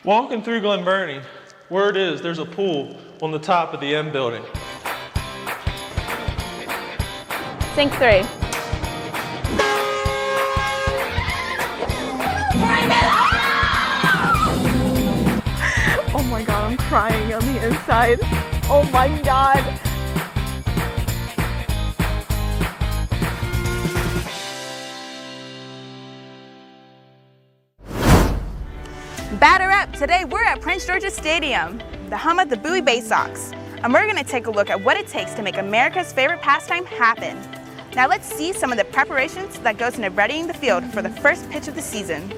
Walking through Glen Burnie, word is there's a pool on the top of the M building. Sink 3. Oh my god, I'm crying on the inside. Oh my god. Batter up! Today we're at Prince George's Stadium, the home of the Bowie Baysox, and we're going to take a look at what it takes to make America's favorite pastime happen. Now let's see some of the preparations that goes into readying the field for the first pitch of the season.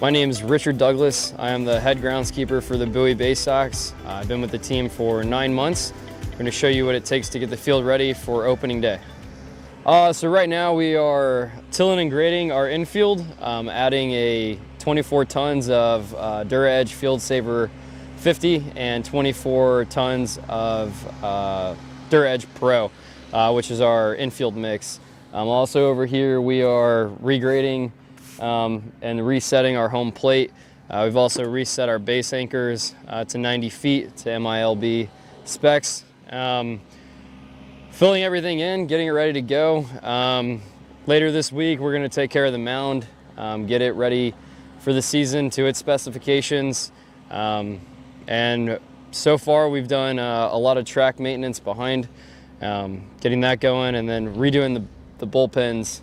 My name is Richard Douglas. I am the head groundskeeper for the Bowie Baysox. I've been with the team for 9 months. I'm going to show you what it takes to get the field ready for opening day. So right now we are tilling and grading our infield, adding a 24 tons of DuraEdge Field Saver 50 and 24 tons of DuraEdge Pro, which is our infield mix. Also over here we are regrading and resetting our home plate. We've also reset our base anchors to 90 feet to MILB specs. Filling everything in, getting it ready to go. Later this week we're going to take care of the mound, get it ready for the season to its specifications. And so far we've done a lot of track maintenance behind, getting that going, and then redoing the bullpens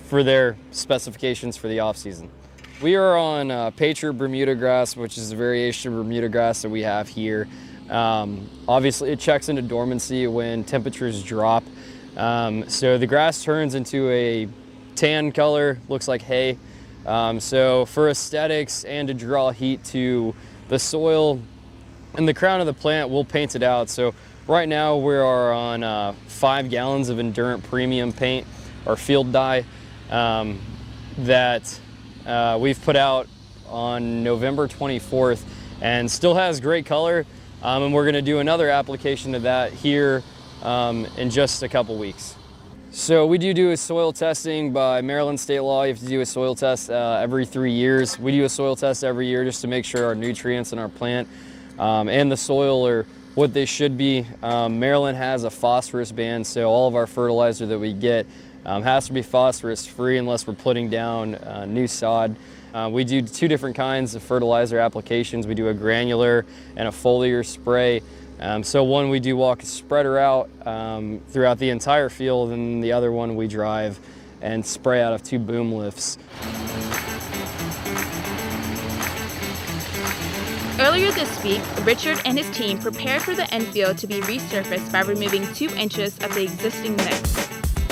for their specifications for the off season. We are on Patriot Bermuda grass, which is a variation of Bermuda grass that we have here. Obviously it checks into dormancy when temperatures drop. So the grass turns into a tan color, looks like hay. So for aesthetics and to draw heat to the soil and the crown of the plant, we'll paint it out. So right now we are on 5 gallons of Endurant Premium paint, or field dye, that we've put out on November 24th and still has great color. And we're going to do another application of that here in just a couple weeks. So we do a soil testing by Maryland state law. You have to do a soil test every 3 years. We do a soil test every year just to make sure our nutrients in our plant and the soil are what they should be. Maryland has a phosphorus ban, so all of our fertilizer that we get has to be phosphorus free unless we're putting down new sod. We do 2 different kinds of fertilizer applications. We do a granular and a foliar spray. So one we do walk a spreader out throughout the entire field, and the other one we drive and spray out of 2 boom lifts. Earlier this week, Richard and his team prepared for the infield to be resurfaced by removing 2 inches of the existing mix.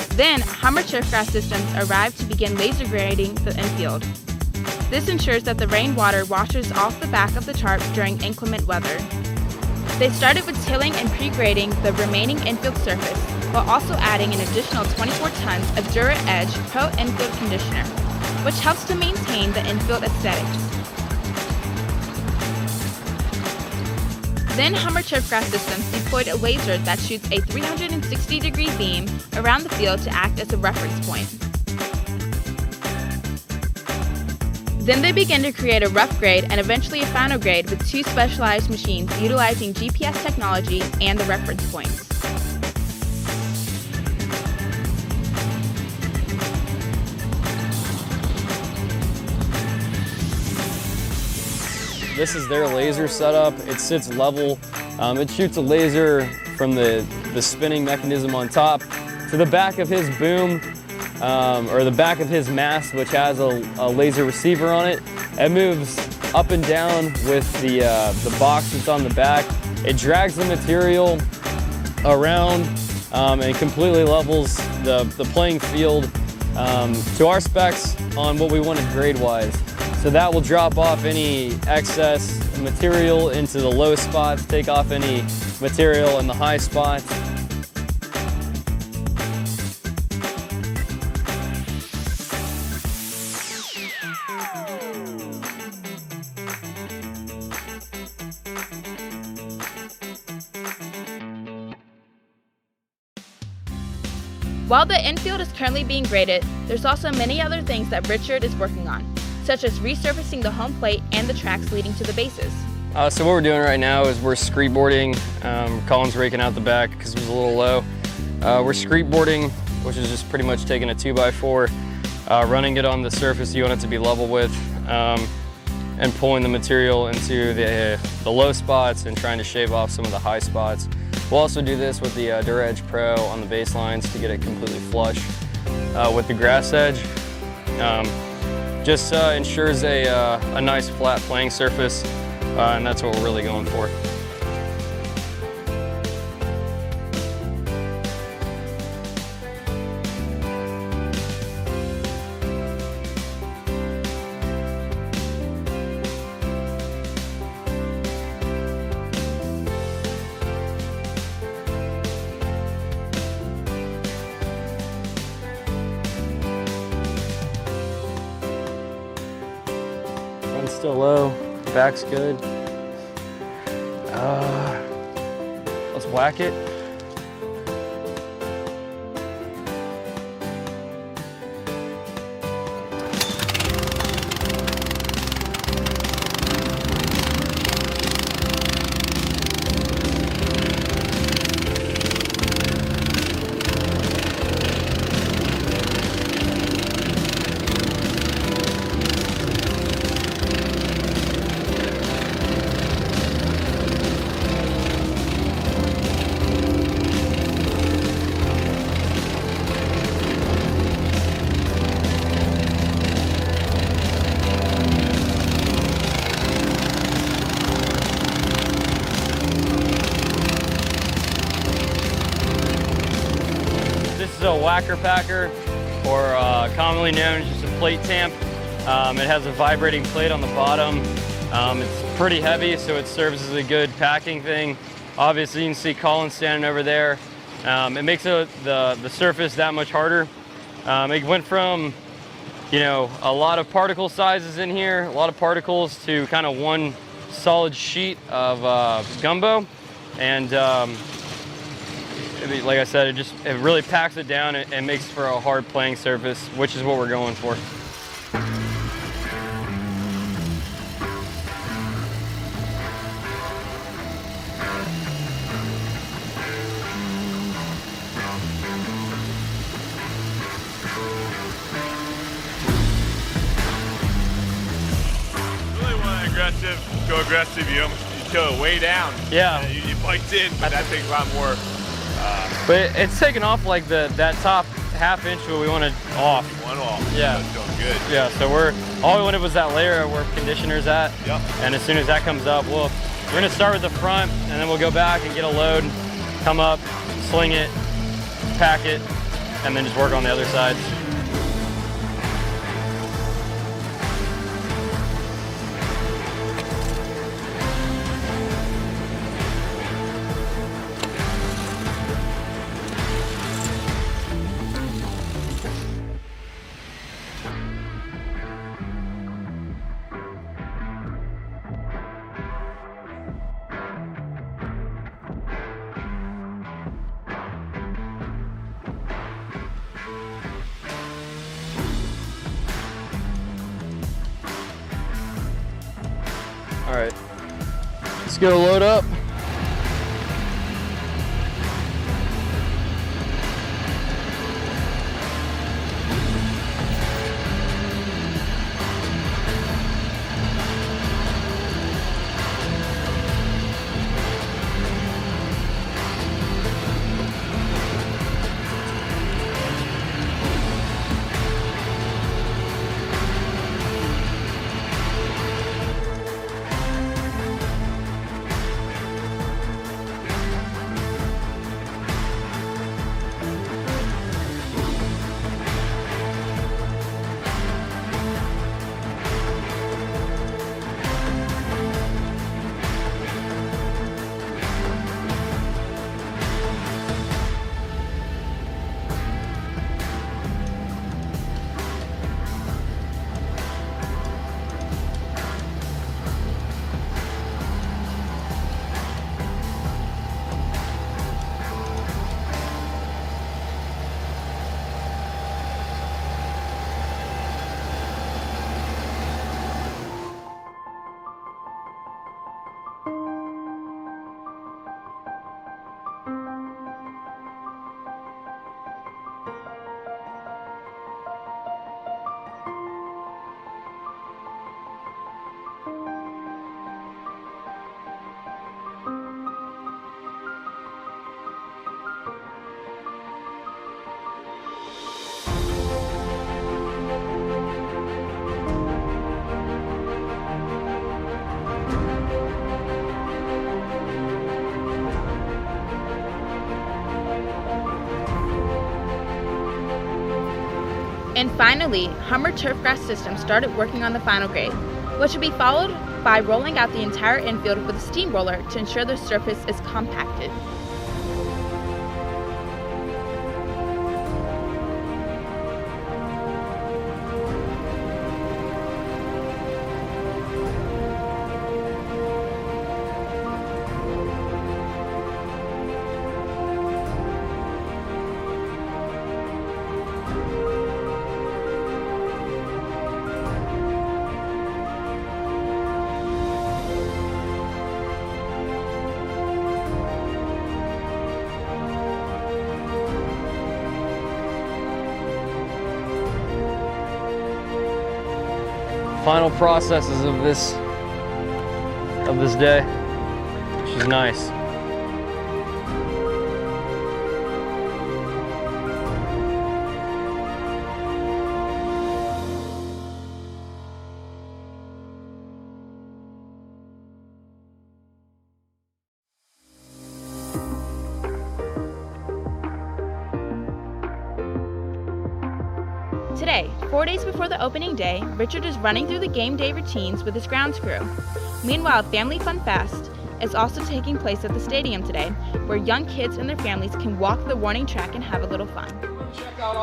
Then, Hummer turfgrass systems arrived to begin laser grading the infield. This ensures that the rainwater washes off the back of the tarp during inclement weather. They started with tilling and pre-grading the remaining infield surface, while also adding an additional 24 tons of DuraEdge Pro Infield Conditioner, which helps to maintain the infield aesthetics. Then Hummer Turfgrass Systems deployed a laser that shoots a 360-degree beam around the field to act as a reference point. Then they began to create a rough grade and eventually a final grade with 2 specialized machines utilizing GPS technology and the reference points. This is their laser setup. It sits level. It shoots a laser from the spinning mechanism on top to the back of his boom, or the back of his mast, which has a laser receiver on it. It moves up and down with the box that's on the back. It drags the material around and completely levels the playing field to our specs on what we wanted grade-wise. So that will drop off any excess material into the low spots, take off any material in the high spots. While the infield is currently being graded, there's also many other things that Richard is working on. such as resurfacing the home plate and the tracks leading to the bases. So what we're doing right now is we're screed boarding. Colin's raking out the back because it was a little low. We're screed boarding, which is just pretty much taking a 2x4, running it on the surface you want it to be level with, and pulling the material into the low spots and trying to shave off some of the high spots. We'll also do this with the DuraEdge Pro on the baselines to get it completely flush with the grass edge. Just ensures a nice flat playing surface, and that's what we're really going for. Front's still low, back's good. Let's whack it. This is a whacker packer, or commonly known as just a plate tamp. It has a vibrating plate on the bottom. It's pretty heavy, so it serves as a good packing thing. Obviously, you can see Colin standing over there. It makes the surface that much harder. It went from, a lot of particle sizes in here, a lot of particles, to kind of one solid sheet of gumbo, and like I said, it really packs it down and makes for a hard playing surface, which is what we're going for. Really want go aggressive, you kill it way down. Yeah. You biked in, but that takes a lot more. But it's taken off like that top half inch what we wanted off. One off. Yeah. That's feeling good. Yeah, so all we wanted was that layer where conditioner's at. Yep. And as soon as that comes up, we're gonna start with the front, and then we'll go back and get a load, come up, sling it, pack it, and then just work on the other side. All right, let's get a load up. And finally, Hummer Turfgrass Systems started working on the final grade, which will be followed by rolling out the entire infield with a steamroller to ensure the surface is compacted. Final processes of this day. She's nice. Today, 4 days before the opening day, Richard is running through the game day routines with his grounds crew. Meanwhile, Family Fun Fest is also taking place at the stadium today, where young kids and their families can walk the warning track and have a little fun.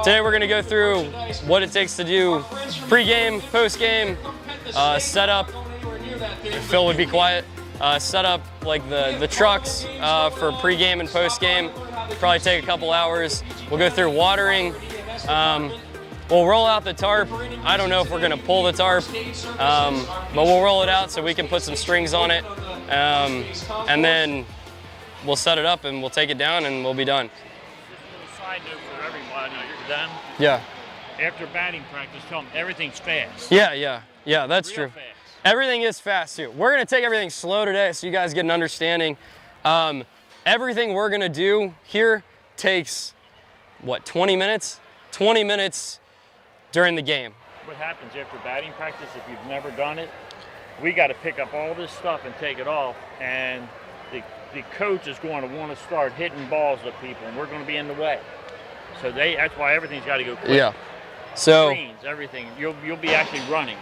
Today we're going to go through what it takes to do pre-game, post-game, setup. Phil would be quiet. Set up like the trucks for pre-game and post-game. Probably take a couple hours. We'll go through watering. We'll roll out the tarp. I don't know if we're gonna pull the tarp, but we'll roll it out so we can put some strings on it. And then we'll set it up and we'll take it down and we'll be done. Just a side note for everybody, you're done. Yeah. After batting practice, tell them everything's fast. Yeah, that's Real true. fast. Everything is fast too. We're gonna take everything slow today so you guys get an understanding. Everything we're gonna do here takes, what, 20 minutes? 20 minutes during the game. What happens after batting practice, if you've never done it, we got to pick up all this stuff and take it off, and the coach is going to want to start hitting balls at people, and we're going to be in the way. So that's why everything's got to go quick. Yeah. So Screens, everything. You'll be actually running.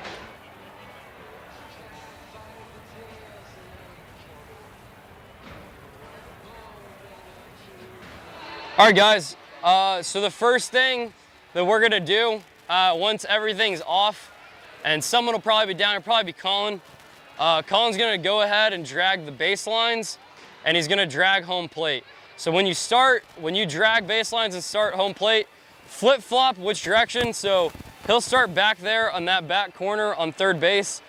all right, guys. So the first thing that we're gonna do once everything's off, and someone will probably be down, it'll probably be Colin. Colin's gonna go ahead and drag the baselines, and he's gonna drag home plate. So when you drag baselines and start home plate, flip-flop which direction. So he'll start back there on that back corner on third base,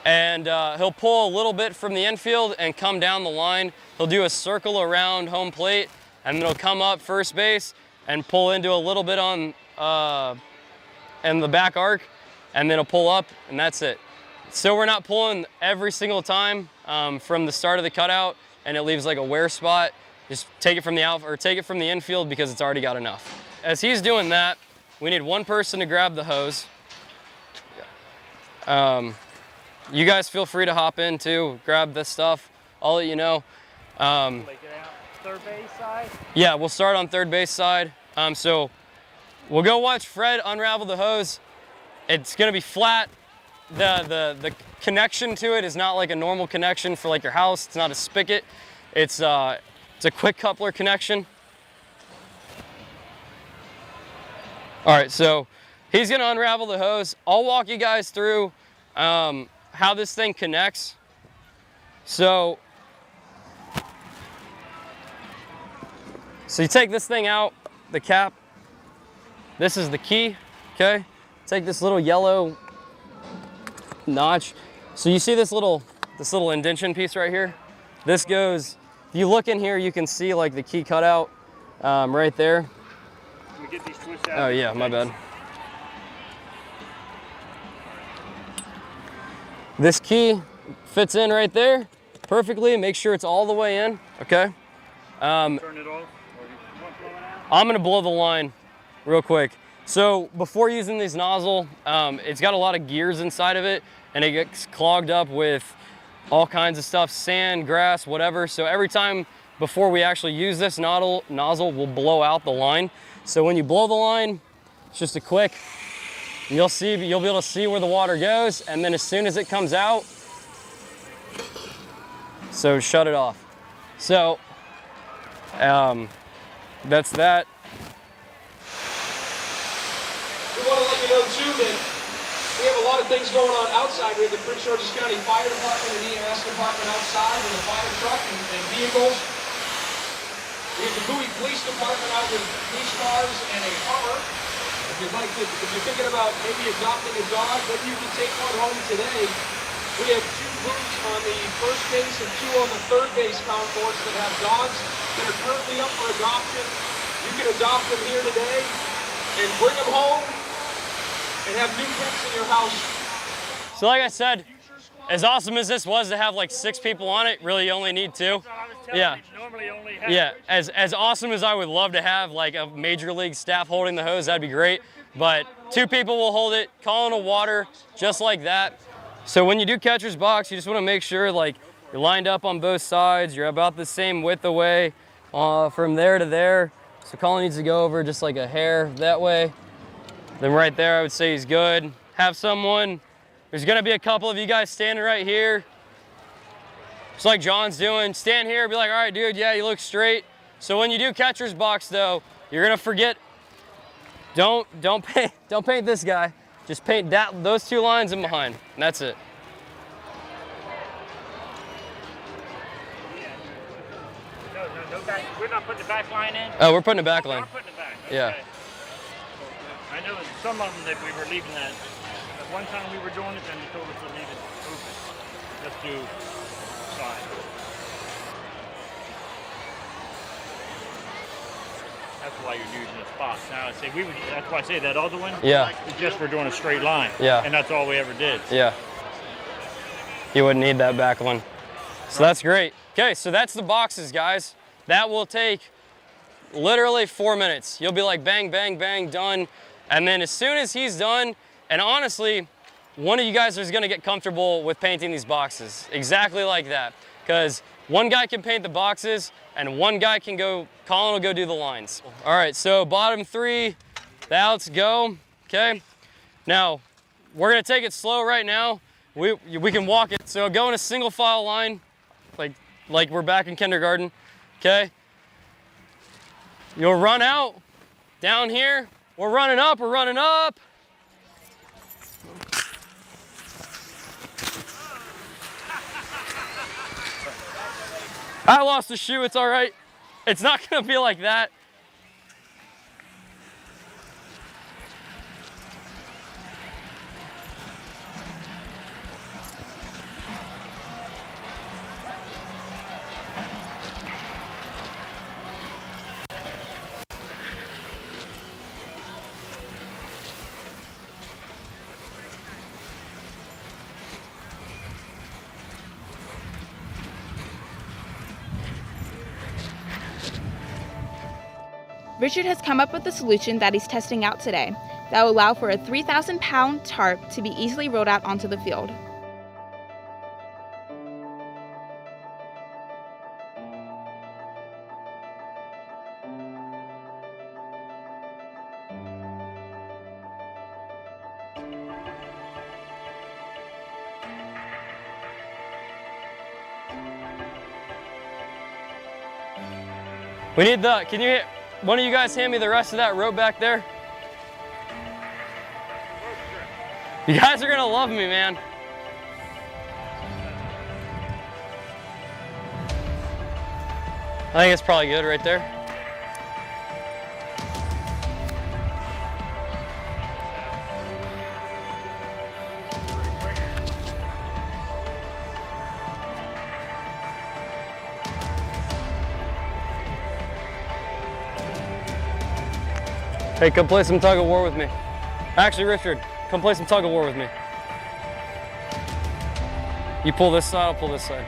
and he'll pull a little bit from the infield and come down the line. He'll do a circle around home plate, and then he'll come up first base and pull into a little bit on and the back arc, and then he'll pull up, and that's it. So we're not pulling every single time from the start of the cutout, and it leaves like a wear spot. Just take it from the out or take it from the infield because it's already got enough. As he's doing that, we need one person to grab the hose. You guys feel free to hop in too, grab this stuff. I'll let you know. Take it out. Third base side? Yeah, we'll start on third base side. So we'll go watch Fred unravel the hose. It's gonna be flat. The connection to it is not like a normal connection for like your house. It's not a spigot. It's a quick coupler connection. All right, so he's gonna unravel the hose. I'll walk you guys through how this thing connects. So you take this thing out, the cap. This is the key, okay? Take this little yellow notch. So you see this little indentation piece right here? This goes, if you look in here, you can see like the key cutout right there. Can we get these twists out? Oh yeah, my bad. This key fits in right there perfectly. Make sure it's all the way in, okay? Turn it off? Or you want to blow it out? I'm gonna blow the line real quick. So before using this nozzle, it's got a lot of gears inside of it, and it gets clogged up with all kinds of stuff, sand, grass, whatever. So every time before we actually use this nozzle, we'll blow out the line. So when you blow the line, it's just a quick You'll be able to see where the water goes, and then as soon as it comes out, so shut it off. So that's that. We want to let you know too that we have a lot of things going on outside. We have the Prince George's County Fire Department and EMS Department outside with a fire truck and vehicles. We have the Bowie Police Department out with police cars and a Hummer. If you're thinking about maybe adopting a dog, maybe you can take one home today. We have 2 groups on the first base and 2 on the third base concourse that have dogs that are currently up for adoption. You can adopt them here today and bring them home and have new pets in your house. So like I said, as awesome as this was to have like 6 people on it, really you only need 2. Yeah. Normally only have Yeah, as awesome as I would love to have like a major league staff holding the hose, that'd be great. But 2 people will hold it, calling a water, just like that. So when you do catcher's box, you just want to make sure like you're lined up on both sides, you're about the same width away from there to there. So Colin needs to go over just like a hair that way. Then right there, I would say he's good. Have someone, there's gonna be a couple of you guys standing right here. Just like John's doing, stand here, be like, all right, dude, yeah, you look straight. So when you do catcher's box though, you're gonna forget, don't paint this guy. Just paint those 2 lines in behind, and that's it. No back. We're not putting the back line in? Oh, we're putting a back line. We're putting it back. Okay. Yeah. I know that some of them that we were leaving that. At one time we were doing it, then they told us to leave it open. Just do side. That's why you're using this box. Now I say that's why I say that other one. Yeah. Is just for doing a straight line. Yeah. And that's all we ever did. Yeah. You wouldn't need that back one. So that's great. Okay, so that's the boxes, guys. That will take literally 4 minutes. You'll be like bang, bang, bang, done. And then as soon as he's done, and honestly, one of you guys is gonna get comfortable with painting these boxes. Exactly like that. Because one guy can paint the boxes and one guy can go, Colin will go do the lines. All right, so bottom 3, the outs go, okay? Now, we're gonna take it slow right now. We can walk it, so go in a single file line, like we're back in kindergarten, okay? You'll run out, down here, we're running up. I lost a shoe, it's all right. It's not gonna be like that. Richard has come up with a solution that he's testing out today that will allow for a 3,000-pound tarp to be easily rolled out onto the field. We need one of you guys hand me the rest of that rope back there? You guys are gonna love me, man. I think it's probably good right there. Hey, come play some tug of war with me. Actually, Richard, come play some tug of war with me. You pull this side, I'll pull this side.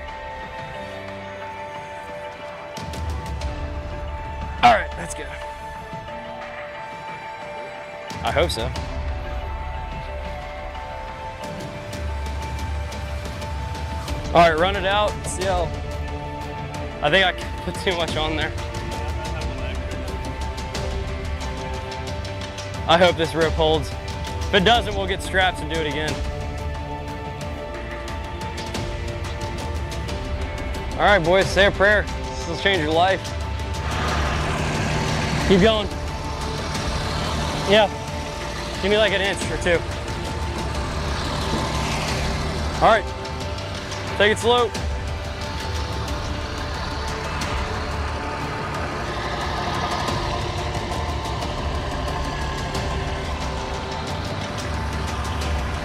All right, that's good. I hope so. All right, run it out, see how, I think I put too much on there. I hope this rope holds. If it doesn't, we'll get straps and do it again. All right, boys, say a prayer. This will change your life. Keep going. Yeah, give me like an inch or two. All right, take it slow.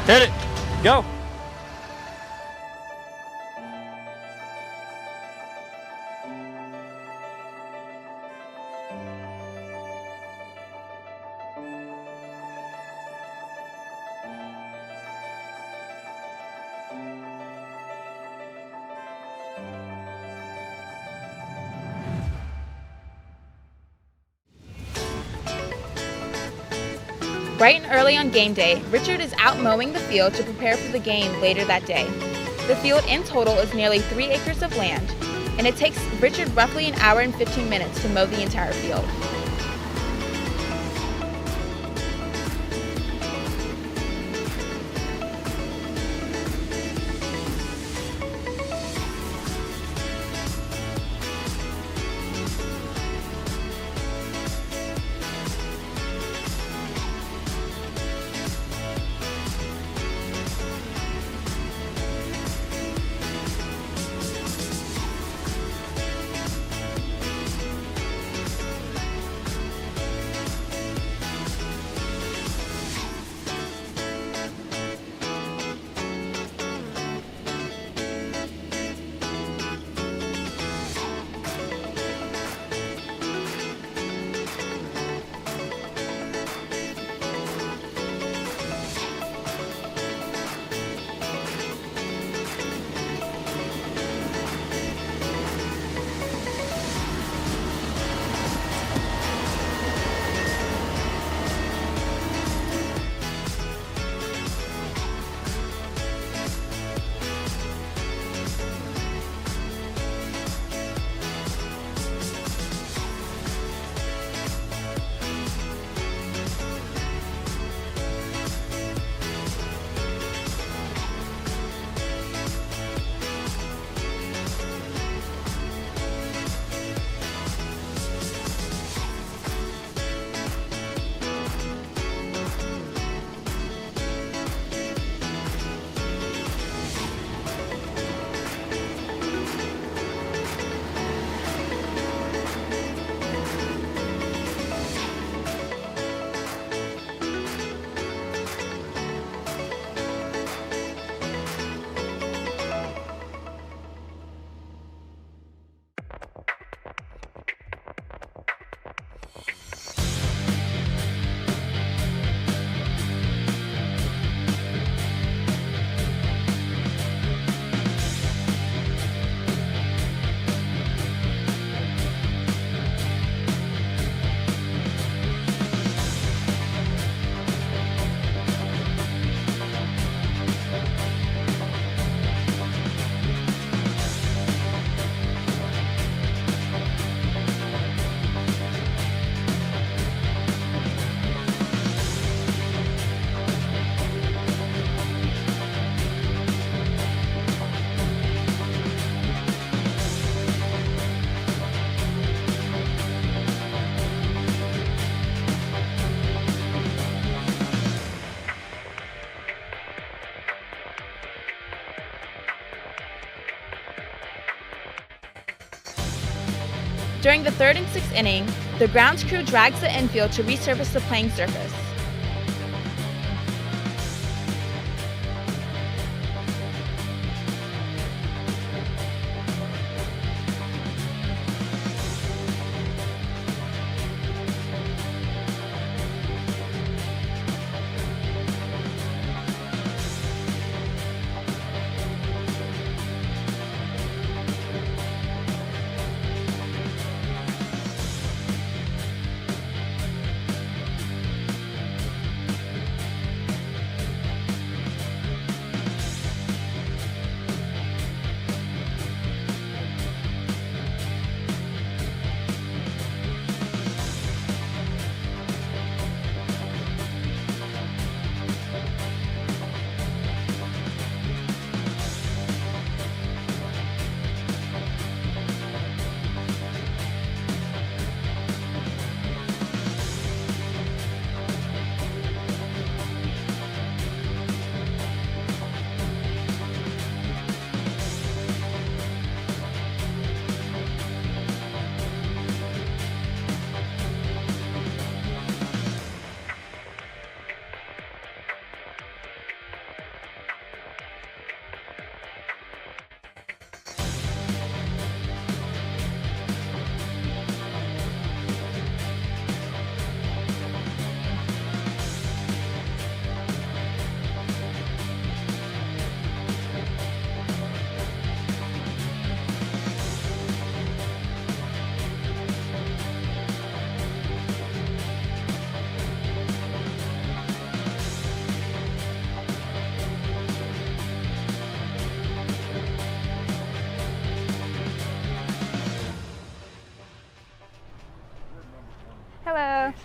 Hit it, go. Bright and early on game day, Richard is out mowing the field to prepare for the game later that day. The field in total is nearly 3 acres of land, and it takes Richard roughly an hour and 15 minutes to mow the entire field. During the 3rd and 6th inning, the grounds crew drags the infield to resurface the playing surface.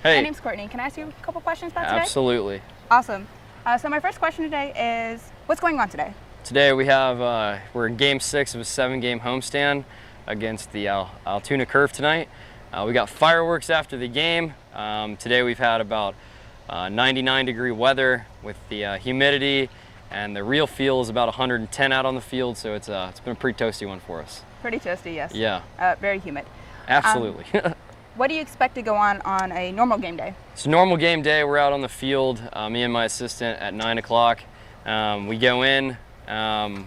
Hey. My name's Courtney. Can I ask you a couple questions about today? Absolutely. Awesome. So my first question today is, what's going on today? Today we have, we're in game 6 of a 7-game homestand against the Altoona Curve tonight. We got fireworks after the game. Today we've had about 99-degree weather with the humidity, and the real feel is about 110 out on the field, so it's been a pretty toasty one for us. Pretty toasty, yes. Yeah. Very humid. Absolutely. What do you expect to go on a normal game day? It's a normal game day. We're out on the field, me and my assistant, at 9 o'clock. We go in,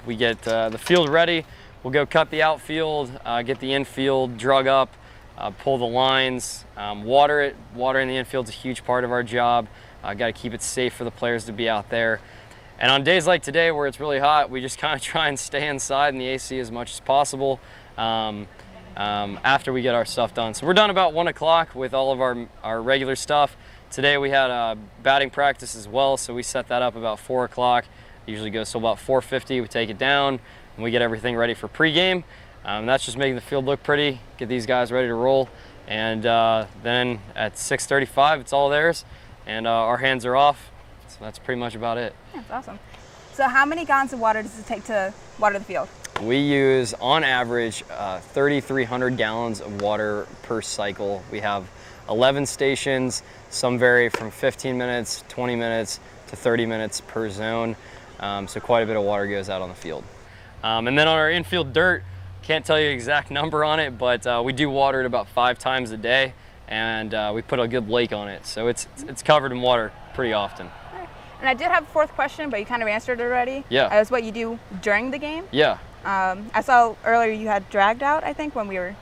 we get the field ready. We'll go cut the outfield, get the infield drug up, pull the lines, water it. Watering the infield's a huge part of our job. Got to keep it safe for the players to be out there. And on days like today where it's really hot, we just kind of try and stay inside in the AC as much as possible after we get our stuff done. So we're done about 1 o'clock with all of our regular stuff. Today we had batting practice as well, so we set that up about 4 o'clock. Usually goes till about 4:50. We take it down and we get everything ready for pregame. That's just making the field look pretty, get these guys ready to roll. And then at 6:35, it's all theirs, and our hands are off. So that's pretty much about it. That's awesome. So how many gallons of water does it take to water the field? We use, on average, 3,300 gallons of water per cycle. We have 11 stations. Some vary from 15 minutes, 20 minutes, to 30 minutes per zone. So quite a bit of water goes out on the field. And then on our infield dirt, can't tell you an exact number on it, but we do water it about 5 times a day, and we put a good lake on it. So it's covered in water pretty often. And I did have a fourth question, but you kind of answered it already. Yeah. As what you do during the game. Yeah. I saw earlier you had dragged out, I think, when we were...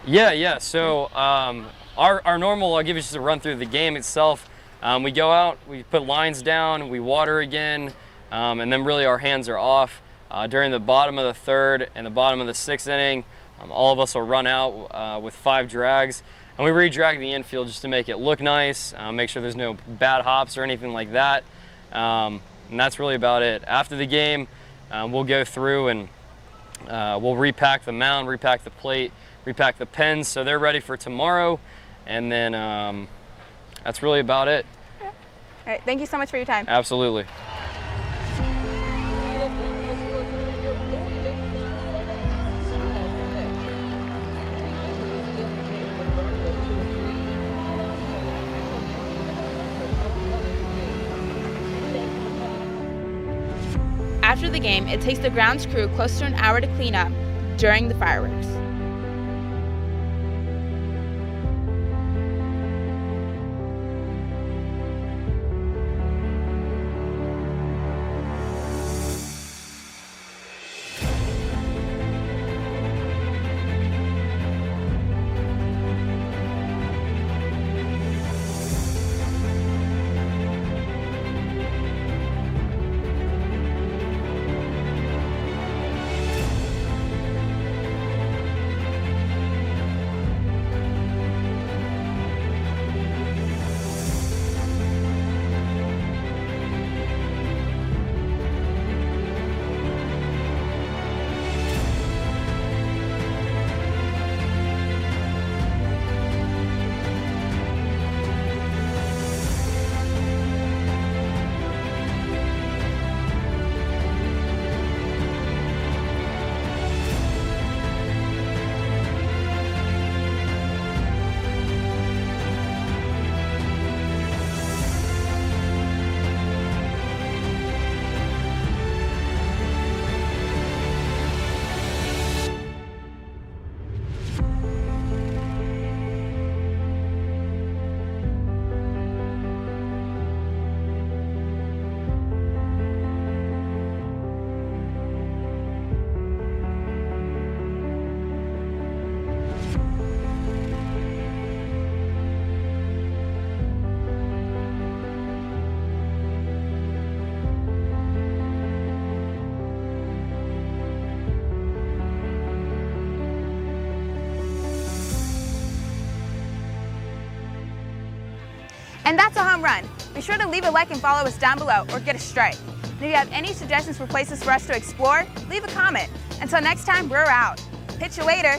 Yeah. So our normal, I'll give you just a run through the game itself. We go out, we put lines down, we water again, and then really our hands are off. During the bottom of the 3rd and the bottom of the 6th inning, all of us will run out with 5 drags, and we re-drag the infield just to make it look nice, make sure there's no bad hops or anything like that. And that's really about it. After the game, we'll go through and we'll repack the mound, repack the plate, repack the pens, so they're ready for tomorrow. And then that's really about it. All right, thank you so much for your time. Absolutely. After the game, it takes the grounds crew close to an hour to clean up during the fireworks. And that's a home run. Be sure to leave a like and follow us down below or get a strike. And if you have any suggestions for places for us to explore, leave a comment. Until next time, we're out. Pitch you later.